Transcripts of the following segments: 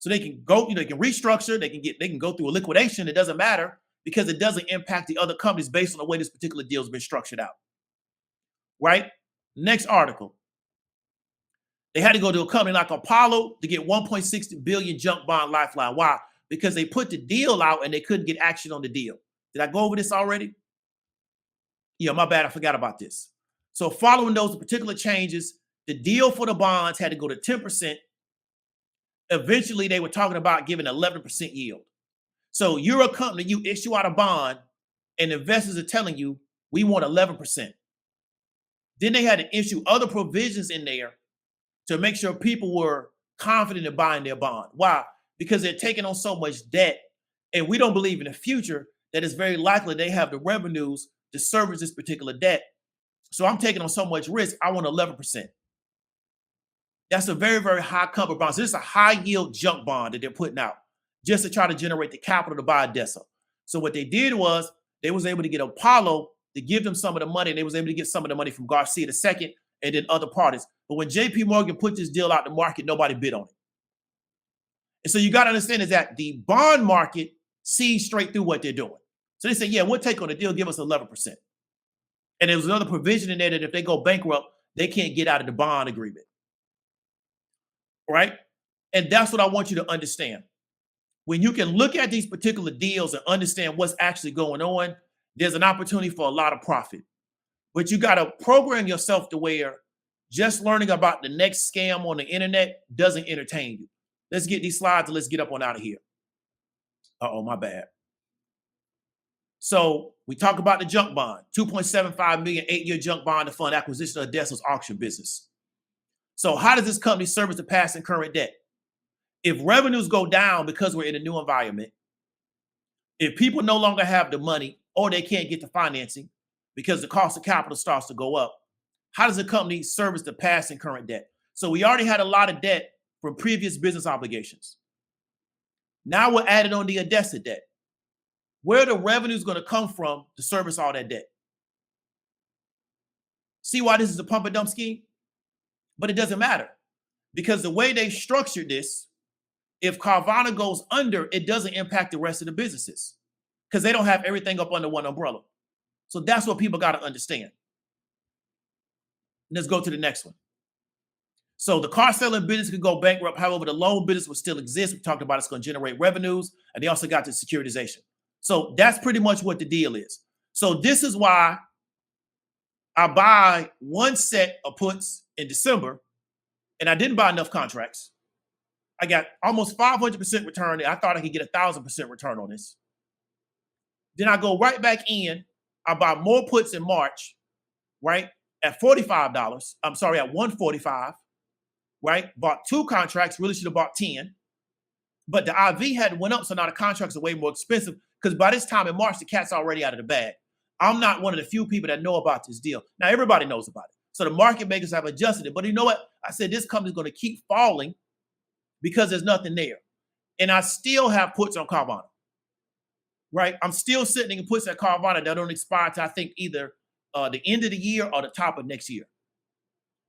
So they can go, they can restructure, they can go through a liquidation. It doesn't matter because it doesn't impact the other companies based on the way this particular deal has been structured out. Right? Next article. They had to go to a company like Apollo to get 1.6 billion junk bond lifeline. Why? Because they put the deal out and they couldn't get action on the deal. Did I go over this already? Yeah, my bad. I forgot about this. So following those particular changes, the deal for the bonds had to go to 10%. Eventually, they were talking about giving 11% yield. So you're a company, you issue out a bond, and investors are telling you, we want 11%. Then they had to issue other provisions in there to make sure people were confident in buying their bond. Why? Because they're taking on so much debt, and we don't believe in the future that it's very likely they have the revenues to service this particular debt. So I'm taking on so much risk, I want 11%. That's a very, very high cover bond. So this is a high yield junk bond that they're putting out just to try to generate the capital to buy Odessa. So what they did was they was able to get Apollo to give them some of the money, and they was able to get some of the money from Garcia II and then other parties. But when JP Morgan put this deal out in the market, nobody bid on it. And so you got to understand is that the bond market sees straight through what they're doing. So they say, yeah, we'll take on the deal, give us 11%. And there was another provision in there that if they go bankrupt, they can't get out of the bond agreement. Right? And that's what I want you to understand. When you can look at these particular deals and understand what's actually going on, there's an opportunity for a lot of profit. But you got to program yourself to where just learning about the next scam on the internet doesn't entertain you. Let's get these slides and let's get up on out of here. Uh-oh, my bad. So we talk about the junk bond, 2.75 million 8-year junk bond to fund acquisition of Odessa's auction business. So how does this company service the past and current debt? If revenues go down because we're in a new environment, if people no longer have the money or they can't get the financing because the cost of capital starts to go up, how does the company service the past and current debt? So we already had a lot of debt from previous business obligations. Now we're adding on the Odessa debt. Where are the revenues going to come from to service all that debt? See why this is a pump and dump scheme? But it doesn't matter because the way they structured this, if Carvana goes under, it doesn't impact the rest of the businesses because they don't have everything up under one umbrella. So that's what people got to understand. Let's go to the next one. So the car selling business could go bankrupt. However, the loan business will still exist. We talked about it's going to generate revenues, and they also got the securitization. So that's pretty much what the deal is. So this is why I buy one set of puts in December, and I didn't buy enough contracts. I got almost 500% return. I thought I could get 1,000% return on this. Then I go right back in. I buy more puts in March, right, at $45. I'm sorry, at $145, right? Bought 2 contracts. Really should have bought 10. But the IV had went up, so now the contracts are way more expensive because by this time in March, the cat's already out of the bag. I'm not one of the few people that know about this deal. Now, everybody knows about it. So the market makers have adjusted it. But you know what? I said this company is going to keep falling because there's nothing there. And I still have puts on Carvana, right? I'm still sitting in puts at Carvana that don't expire to, I think, either the end of the year or the top of next year.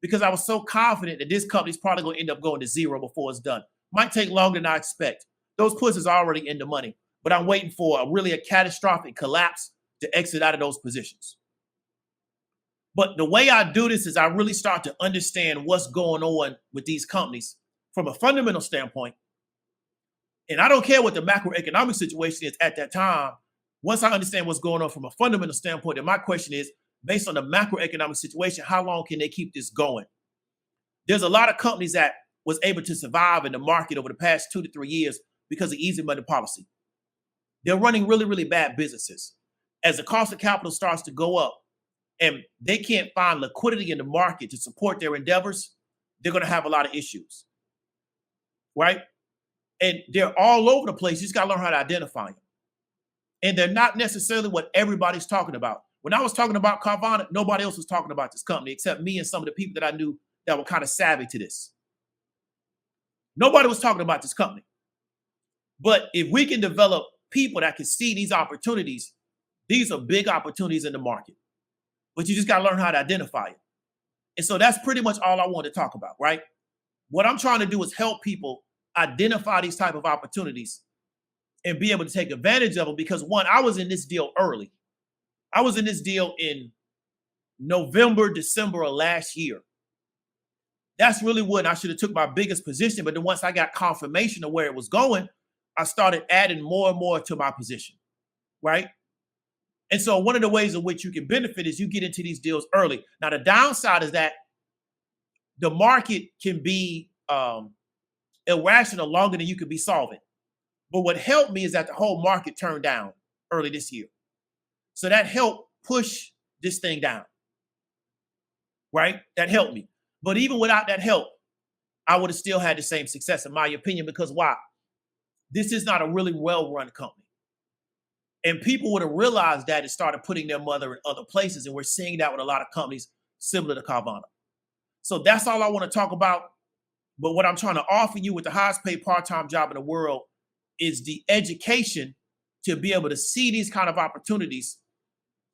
Because I was so confident that this company's probably going to end up going to zero before it's done. Might take longer than I expect. Those puts is already in the money. But I'm waiting for a catastrophic collapse to exit out of those positions. But the way I do this is I really start to understand what's going on with these companies from a fundamental standpoint. And I don't care what the macroeconomic situation is at that time. Once I understand what's going on from a fundamental standpoint, then my question is, based on the macroeconomic situation, how long can they keep this going? There's a lot of companies that was able to survive in the market over the past 2 to 3 years because of easy money policy. They're running really, really bad businesses. As the cost of capital starts to go up, and they can't find liquidity in the market to support their endeavors, they're going to have a lot of issues, right? And they're all over the place. You just got to learn how to identify them. And they're not necessarily what everybody's talking about. When I was talking about Carvana, nobody else was talking about this company except me and some of the people that I knew that were kind of savvy to this. Nobody was talking about this company. But if we can develop people that can see these opportunities, these are big opportunities in the market. But you just got to learn how to identify it. And so that's pretty much all I want to talk about, right? What I'm trying to do is help people identify these type of opportunities and be able to take advantage of them. Because one, I was in this deal early. I was in this deal in November, December of last year. That's really when I should have took my biggest position. But then once I got confirmation of where it was going, I started adding more and more to my position, right? And so one of the ways in which you can benefit is you get into these deals early. Now, the downside is that the market can be irrational longer than you could be solvent. But what helped me is that the whole market turned down early this year. So that helped push this thing down, right? That helped me. But even without that help, I would have still had the same success, in my opinion, because why? This is not a really well-run company. And people would have realized that and started putting their mother in other places. And we're seeing that with a lot of companies similar to Carvana. So that's all I want to talk about. But what I'm trying to offer you with the highest paid part-time job in the world is the education to be able to see these kind of opportunities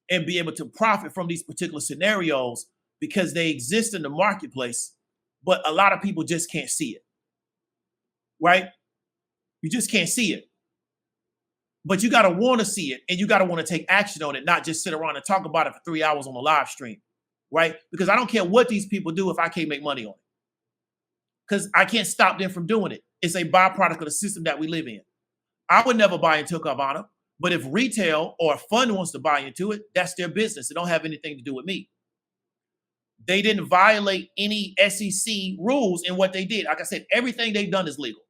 and be able to profit from these particular scenarios because they exist in the marketplace, but a lot of people just can't see it, right? You just can't see it. But you got to want to see it, and you got to want to take action on it, not just sit around and talk about it for 3 hours on a live stream, right? Because I don't care what these people do if I can't make money on it. Because I can't stop them from doing it. It's a byproduct of the system that we live in. I would never buy into Carvana, but if retail or a fund wants to buy into it, that's their business. It don't have anything to do with me. They didn't violate any SEC rules in what they did. Like I said, everything they've done is legal.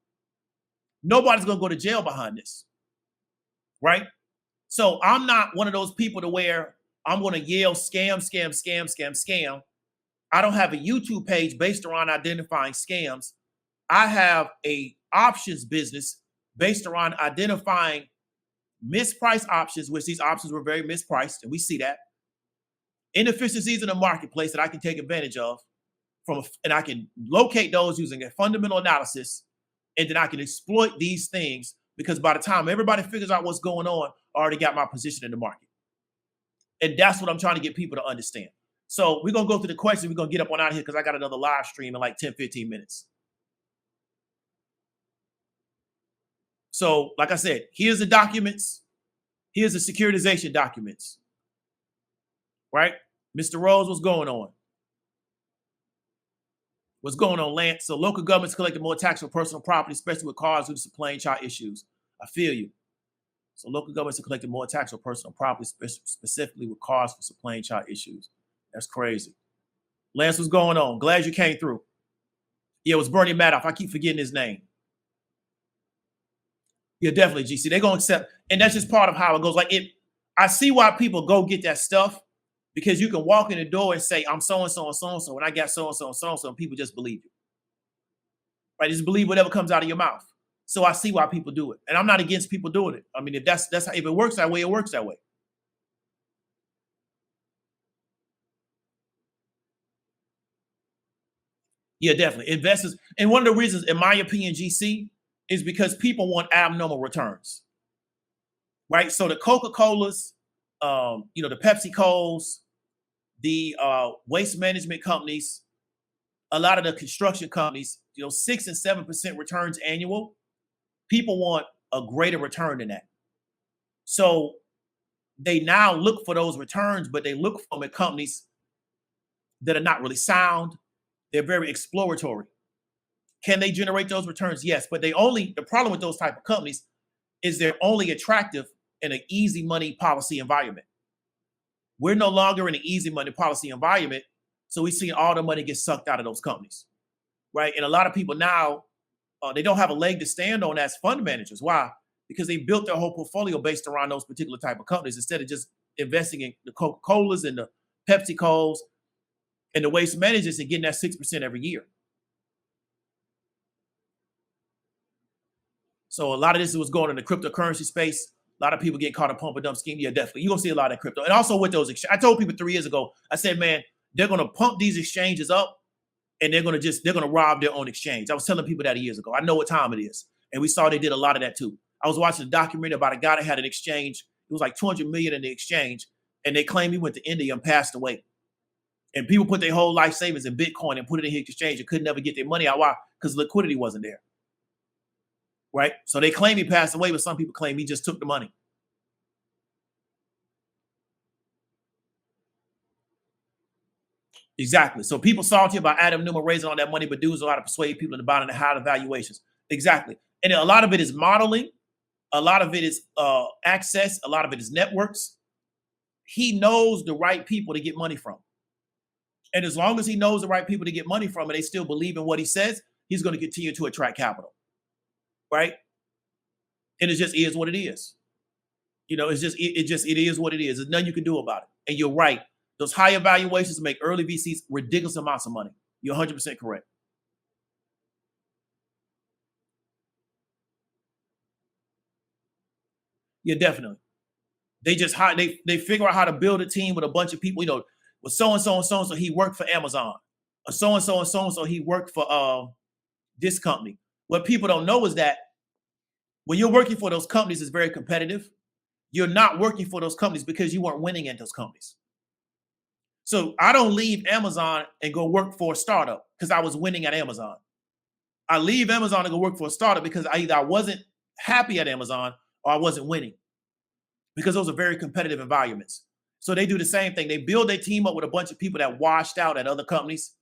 Nobody's going to go to jail behind this, right? So I'm not one of those people to where I'm going to yell scam, scam, scam, scam, scam. I don't have a YouTube page based around identifying scams. I have a options business based around identifying mispriced options, which these options were very mispriced, and we see that. Inefficiencies in the marketplace that I can take advantage of and I can locate those using a fundamental analysis, and then I can exploit these things because by the time everybody figures out what's going on, I already got my position in the market. And that's what I'm trying to get people to understand. So we're going to go through the questions. We're going to get up on out of here because I got another live stream in like 10, 15 minutes. So like I said, here's the documents. Here's the securitization documents. Right? Mr. Rose, what's going on? What's going on, Lance? So local governments collecting more tax for personal property, especially with cars due to supply chain issues. I feel you. So local governments are collecting more tax for personal property, specifically with cars for supply chain issues. That's crazy. Lance, what's going on? Glad you came through. Yeah, it was Bernie Madoff. I keep forgetting his name. Yeah, definitely, GC. They're going to accept. And that's just part of how it goes. Like I see why people go get that stuff. Because you can walk in the door and say, I'm so-and-so and so-and-so, and I got so-and-so and so-and-so, and people just believe you. Right? Just believe whatever comes out of your mouth. So I see why people do it. And I'm not against people doing it. I mean, if how, if it works that way, it works that way. Yeah, definitely. Investors, and one of the reasons, in my opinion, GC, is because people want abnormal returns. Right? So the Coca-Colas, the Pepsi-Co's, the waste management companies, a lot of the construction companies, 6 and 7% returns annual. People want a greater return than that. So they now look for those returns, but they look for them at companies that are not really sound. They're very exploratory. Can they generate those returns? Yes, but the problem with those type of companies is they're only attractive in an easy money policy environment. We're no longer in an easy money policy environment, so we're seeing all the money get sucked out of those companies, right? And a lot of people now, they don't have a leg to stand on as fund managers. Why? Because they built their whole portfolio based around those particular type of companies instead of just investing in the Coca-Colas and the Pepsi-Co's and the waste managers and getting that 6% every year. So a lot of this is what's going on in the cryptocurrency space. A lot of people get caught a pump and dump scheme. Yeah, definitely. You're going to see a lot of crypto. And also with those, I told people 3 years ago, I said, man, they're going to pump these exchanges up and they're going to rob their own exchange. I was telling people that years ago. I know what time it is. And we saw they did a lot of that too. I was watching a documentary about a guy that had an exchange. It was like 200 million in the exchange. And they claimed he went to India and passed away. And people put their whole life savings in Bitcoin and put it in his exchange and could never get their money out. Why? Because liquidity wasn't there. right? So they claim he passed away, but some people claim he just took the money. Exactly. So people salty about Adam Newman raising all that money, but dudes know how to persuade people into buying the higher valuations. Exactly. And a lot of it is modeling. A lot of it is access. A lot of it is networks. He knows the right people to get money from. And as long as he knows the right people to get money from and they still believe in what he says, he's going to continue to attract capital. Right. And it just is what it is. It is what it is. There's nothing you can do about it. And you're right. Those high evaluations make early VCs ridiculous amounts of money. You're 100% correct. Yeah, definitely. They just they figure out how to build a team with a bunch of people. With so and so and so and so, he worked for Amazon. Or so and so and so and so, he worked for this company. What people don't know is that when you're working for those companies, it's very competitive. You're not working for those companies because you weren't winning at those companies. So I don't leave Amazon and go work for a startup because I was winning at Amazon. I leave Amazon and go work for a startup because either I wasn't happy at Amazon or I wasn't winning, because those are very competitive environments. So they do the same thing. They build their team up with a bunch of people that washed out at other companies,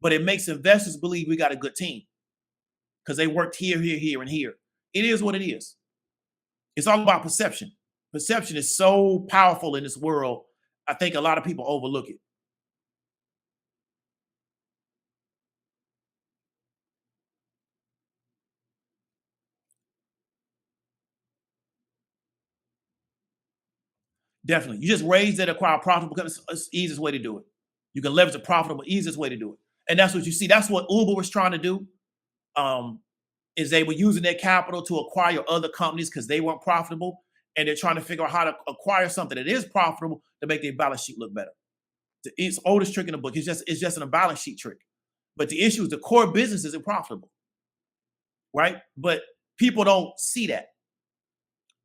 but it makes investors believe we got a good team because they worked here, here, here, and here. It is what it is. It's all about perception. Perception is so powerful in this world. I think a lot of people overlook it. Definitely. You just raise that, acquire profitable companies. It's the easiest way to do it. You can leverage a profitable, easiest way to do it. And that's what you see. That's what Uber was trying to do. Um, is they were using their capital to acquire other companies because they weren't profitable. And they're trying to figure out how to acquire something that is profitable to make their balance sheet look better. It's the oldest trick in the book. It's just a balance sheet trick. But the issue is the core business isn't profitable, right? But people don't see that.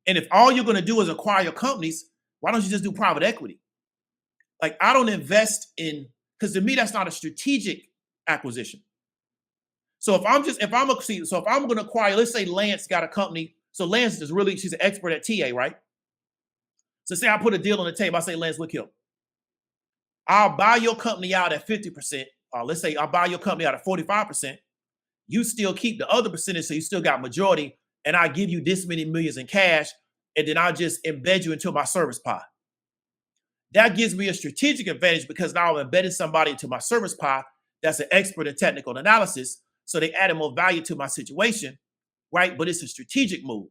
And if all you're going to do is acquire companies, why don't you just do private equity? Like, I don't invest in, because to me that's not a strategic acquisition. So if I'm going to acquire, let's say Lance got a company. So Lance is really, she's an expert at TA, right? So say I put a deal on the table. I say, Lance, look here. I'll buy your company out at 50%. Or let's say I'll buy your company out at 45%. You still keep the other percentage, so you still got majority, and I give you this many millions in cash, and then I'll just embed you into my service pie. That gives me a strategic advantage because now I'm embedding somebody into my service pie that's an expert in technical analysis. So they added more value to my situation, right? But it's a strategic move.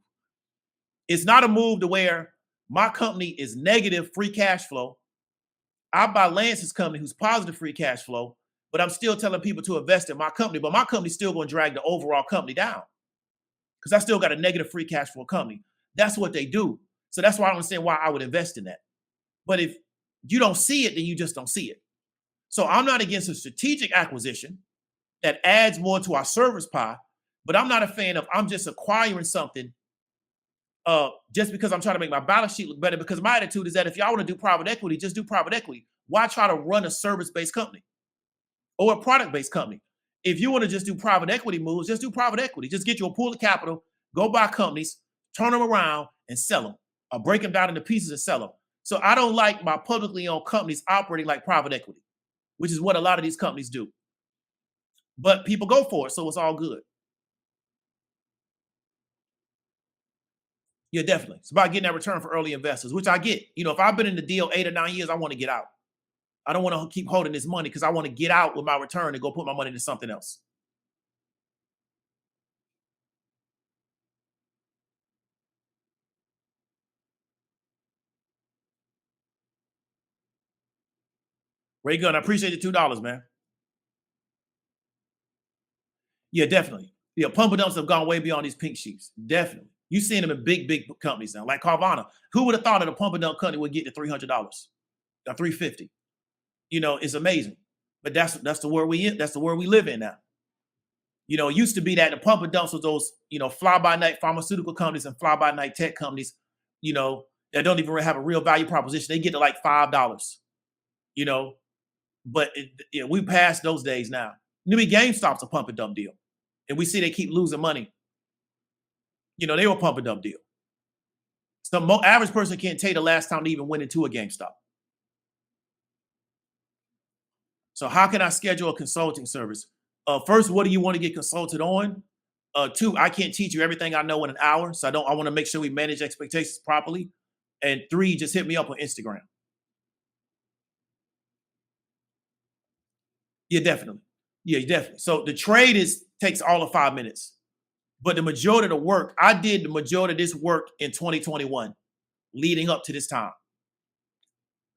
It's not a move to where my company is negative free cash flow. I buy Lance's company who's positive free cash flow, but I'm still telling people to invest in my company. But my company's still going to drag the overall company down because I still got a negative free cash flow company. That's what they do. So that's why I don't understand why I would invest in that. But if you don't see it, then you just don't see it. So I'm not against a strategic acquisition that adds more to our service pie, but I'm not a fan of I'm just acquiring something just because I'm trying to make my balance sheet look better. Because my attitude is that if y'all want to do private equity, just do private equity. Why try to run a service-based company or a product-based company? If you want to just do private equity moves, just do private equity. Just get you a pool of capital, go buy companies, turn them around and sell them, or break them down into pieces and sell them. So I don't like my publicly owned companies operating like private equity, which is what a lot of these companies do. But people go for it, so it's all good. Yeah, definitely. It's about getting that return for early investors, which I get. If I've been in the deal 8 or 9 years, I want to get out. I don't want to keep holding this money because I want to get out with my return and go put my money into something else. Ray Gun, I appreciate the $2, man. Yeah, definitely. Yeah, pump and dumps have gone way beyond these pink sheets. Definitely. You've seen them in big, big companies now, like Carvana. Who would have thought that a pump and dump company would get to $300 or $350? It's amazing. But that's the world we in. That's the world we live in now. It used to be that the pump and dumps was those, fly by night pharmaceutical companies and fly by night tech companies, that don't even have a real value proposition. They get to like $5, you know, but we passed those days now. Maybe GameStop's a pump and dump deal, and we see they keep losing money. They were pumping up deal. Some average person can't tell you the last time they even went into a GameStop. So how can I schedule a consulting service? First, what do you want to get consulted on? Two, I can't teach you everything I know in an hour. So I want to make sure we manage expectations properly. And three, just hit me up on Instagram. Yeah, definitely. Yeah, definitely. So the trade takes all of 5 minutes. But the majority of the work, I did the majority of this work in 2021, leading up to this time.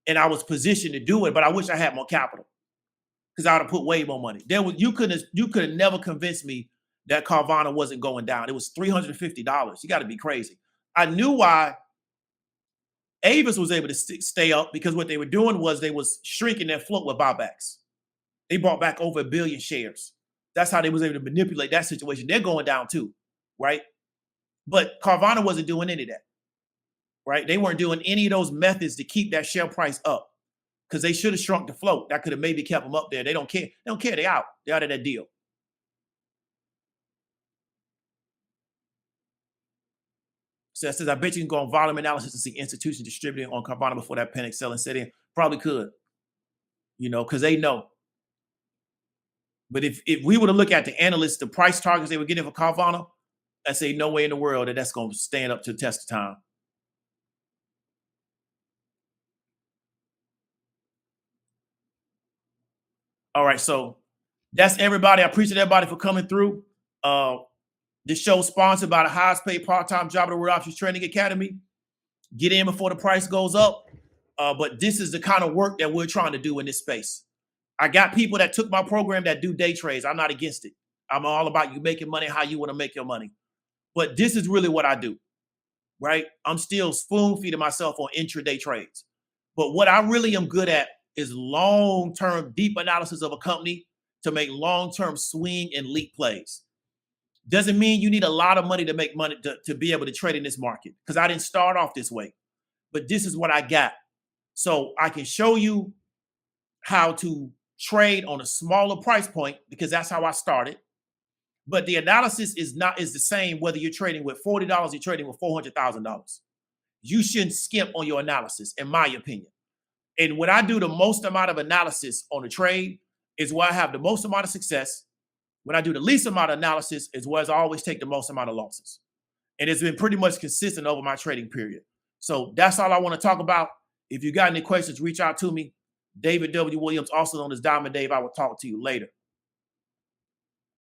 And I was positioned to do it, but I wish I had more capital because I would have put way more money. You could have never convinced me that Carvana wasn't going down. It was $350. You got to be crazy. I knew why Avis was able to stay up, because what they were doing was they was shrinking their float with buybacks. They bought back over 1 billion shares. That's how they was able to manipulate that situation. They're going down too, right? But Carvana wasn't doing any of that, right? They weren't doing any of those methods to keep that share price up, because they should have shrunk the float. That could have maybe kept them up there. They don't care. They don't care. They out. They're out of that deal. So it says, I bet you can go on volume analysis and see institutions distributing on Carvana before that panic selling set in. Probably could, because they know. But if we were to look at the analysts, the price targets they were getting for Carvana, I say no way in the world that's going to stand up to the test of time. All right, so that's everybody. I appreciate everybody for coming through. This show is sponsored by the highest paid part-time job in the World Options Training Academy. Get in before the price goes up. But this is the kind of work that we're trying to do in this space. I got people that took my program that do day trades. I'm not against it. I'm all about you making money how you want to make your money. But this is really what I do, right? I'm still spoon feeding myself on intraday trades. But what I really am good at is long-term deep analysis of a company to make long-term swing and leap plays. Doesn't mean you need a lot of money to make money to be able to trade in this market, because I didn't start off this way. But this is what I got. So I can show you how to trade on a smaller price point, because that's how I started. But the analysis is the same whether you're trading with $40, you're trading with $400,000. You shouldn't skimp on your analysis, in my opinion. And when I do the most amount of analysis on a trade is where I have the most amount of success. When I do the least amount of analysis is where I always take the most amount of losses. And it's been pretty much consistent over my trading period. So that's all I want to talk about. If you got any questions, reach out to me. David W. Williams, also known as Diamond Dave. I will talk to you later.